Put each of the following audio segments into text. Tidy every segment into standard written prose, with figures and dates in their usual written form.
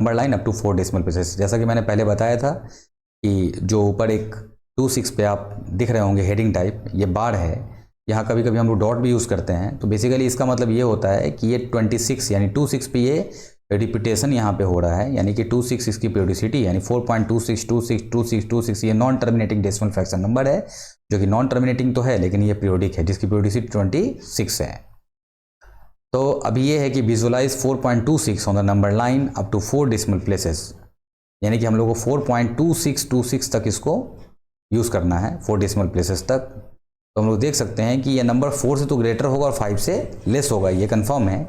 Number line up to 4 decimal places. जैसा कि मैंने पहले बताया था कि जो ऊपर एक 26 पे आप दिख रहे होंगे हेडिंग टाइप, ये बार है, यहाँ कभी कभी हम लोग डॉट भी यूज़ करते हैं। तो बेसिकली इसका मतलब ये होता है कि ये 26 यानी 26 पे ये रिपीटेशन यहाँ पे हो रहा है, यानी कि 26 इसकी प्योरिसिटी यानी 4.26262626 ये non terminating decimal fraction number है, जो कि नॉन टर्मिनेटिंग तो है लेकिन ये पीरियोडिक है, जिसकी प्योरिसिटी 26 है। तो अभी ये है कि visualise 4.26 on the number line up to 4 decimal places, यानी कि हम लोग को 4.2626 तक इसको यूज़ करना है 4 डेसिमल प्लेसेस तक। तो हम लोग देख सकते हैं कि ये नंबर 4 से तो ग्रेटर होगा और 5 से लेस होगा, ये कंफर्म है।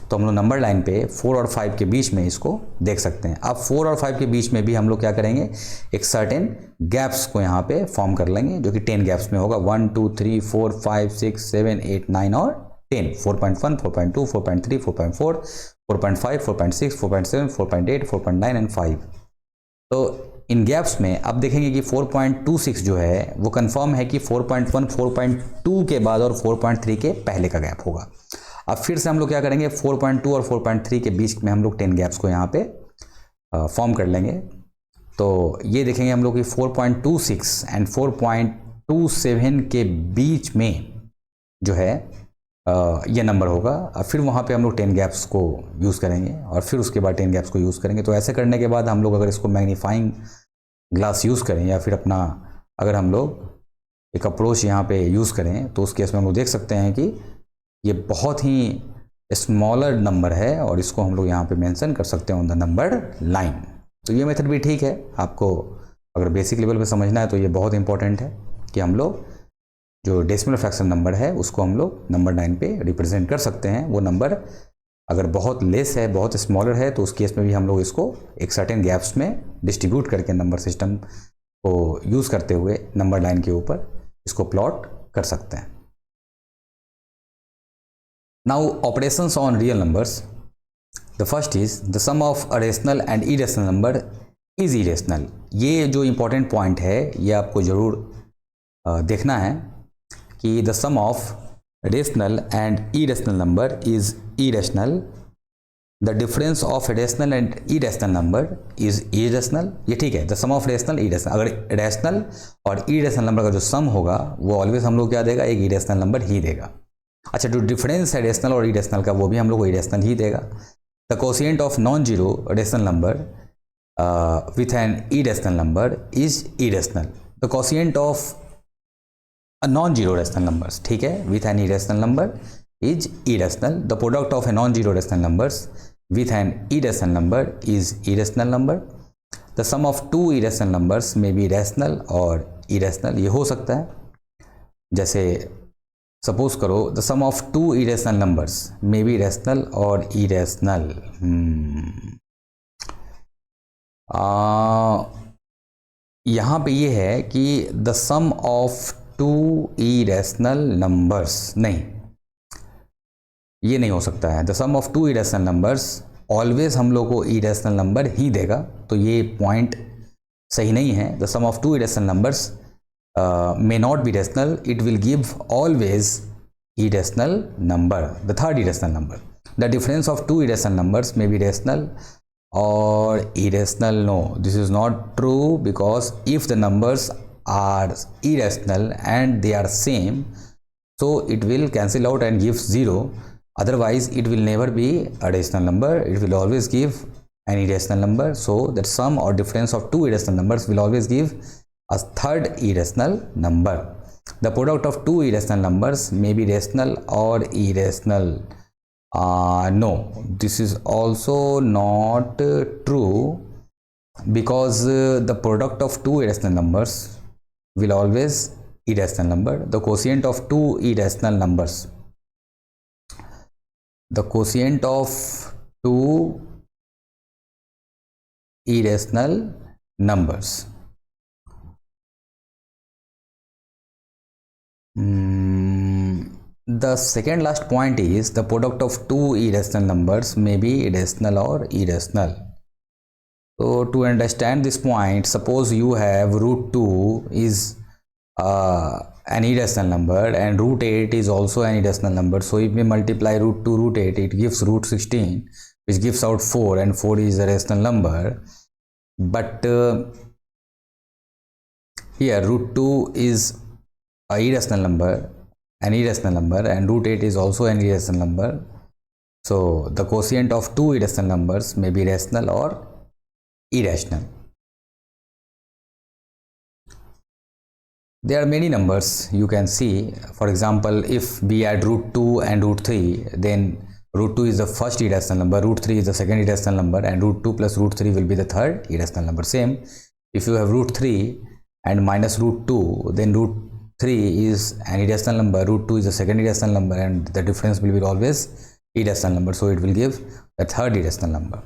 तो हम लोग नंबर लाइन पे 4 और 5 के बीच में इसको देख सकते हैं। अब 4 और 5 के बीच में भी हम लोग क्या करेंगे, एक सर्टेन गैप्स को यहाँ पे फॉर्म कर लेंगे, जो कि 10 गैप्स में होगा। 1 2 3 4 5 6 7 8 9 और 10, 4.1 4.2 4.3 4.4 4.5 4.6 4.7 4.8 4.9 एंड 5। तो इन गैप्स में अब देखेंगे कि 4.26 जो है वो कंफर्म है कि 4.1 4.2 के बाद और 4.3 के पहले का गैप होगा। अब फिर से हम लोग क्या करेंगे, 4.2 और 4.3 के बीच में हम लोग 10 गैप्स को यहाँ पे फॉर्म कर लेंगे। तो ये देखेंगे हम लोग कि 4.26 एंड 4.27 के बीच में जो है ये नंबर होगा। अब फिर वहाँ पे हम लोग 10 गैप्स को यूज़ करेंगे और फिर उसके बाद 10 गैप्स को यूज़ करेंगे। तो ऐसे करने के बाद हम लोग अगर इसको मैग्नीफाइंग ग्लास यूज़ करें या फिर अपना अगर हम लोग एक अप्रोच यहाँ पे यूज़ करें, तो उस केस में हम लोग देख सकते हैं कि ये बहुत ही स्मॉलर नंबर है और इसको हम लोग यहाँ पे मेंशन कर सकते हैं ऑन द नंबर लाइन। तो ये मेथड भी ठीक है, आपको अगर बेसिक लेवल पे समझना है तो ये बहुत इंपॉर्टेंट है कि हम लोग जो डेसिमल फ्रैक्शन नंबर है उसको हम लोग नंबर लाइन पे रिप्रेजेंट कर सकते हैं। वो नंबर अगर बहुत लेस है, बहुत स्मॉलर है, तो उस केस में भी हम लोग इसको एक सर्टेन गैप्स में डिस्ट्रीब्यूट करके नंबर सिस्टम को यूज़ करते हुए नंबर लाइन के ऊपर इसको प्लॉट कर सकते हैं। Now operations on real numbers. The first is the sum of a rational and irrational number is irrational. ये जो इंपॉर्टेंट पॉइंट है ये आपको ज़रूर देखना है कि the sum of rational and irrational number is irrational, the difference of rational and irrational number is irrational. ये ठीक है, the sum of rational irrational, अगर रेशनल और इरेशनल नंबर का जो सम होगा वो ऑलवेज हम लोग क्या देगा, एक इरेशनल नंबर ही देगा। अच्छा, जो डिफरेंस है रेशनल और इरेशनल का वो भी हम लोग को इरेशनल ही देगा। The quotient of non zero rational number with an irrational number is irrational. The quotient of non-zero rational numbers, ठीक है, with an irrational number is irrational. The product of a non-zero rational numbers with an irrational number is irrational number. The sum of two irrational numbers may be rational और irrational, ये हो सकता है। जैसे suppose करो the sum of two irrational numbers may be rational और irrational। यहाँ पे ये है कि the sum of two irrational numbers, नहीं, ये नहीं हो सकता है। The sum of two irrational numbers always हम लोग को इरेशनल नंबर ही देगा, तो ये पॉइंट सही नहीं है। The sum of two irrational numbers may not be rational, it will give always irrational number, the third irrational number. The difference of two irrational numbers may be rational और irrational, no, this is not true, because if the numbers are irrational and they are same, so it will cancel out and give 0, otherwise it will never be a rational number, it will always give an irrational number. So that sum or difference of two irrational numbers will always give a third irrational number. The product of two irrational numbers may be rational or irrational. No, this is also not true, because the product of two irrational numbers will always irrational number. The quotient of two irrational numbers, the quotient of two irrational numbers the second last point is the product of two irrational numbers may be rational or irrational. So to understand this point, suppose you have root 2 is an irrational number and root 8 is also an irrational number. So if we multiply root 2 root 8, it gives root 16. which gives out 4, and 4 is a rational number. But here root 2 is a irrational number, and root 8 is also an irrational number. So the quotient of two irrational numbers may be rational or irrational. There are many numbers you can see. For example, if we add root 2 and root 3, then root 2 is the first irrational number, root 3 is the second irrational number, and root 2 plus root 3 will be the third irrational number. Same, if you have root 3 and minus root 2, then root 3 is an irrational number, root 2 is the second irrational number, and the difference will be always irrational number. So it will give the third irrational number.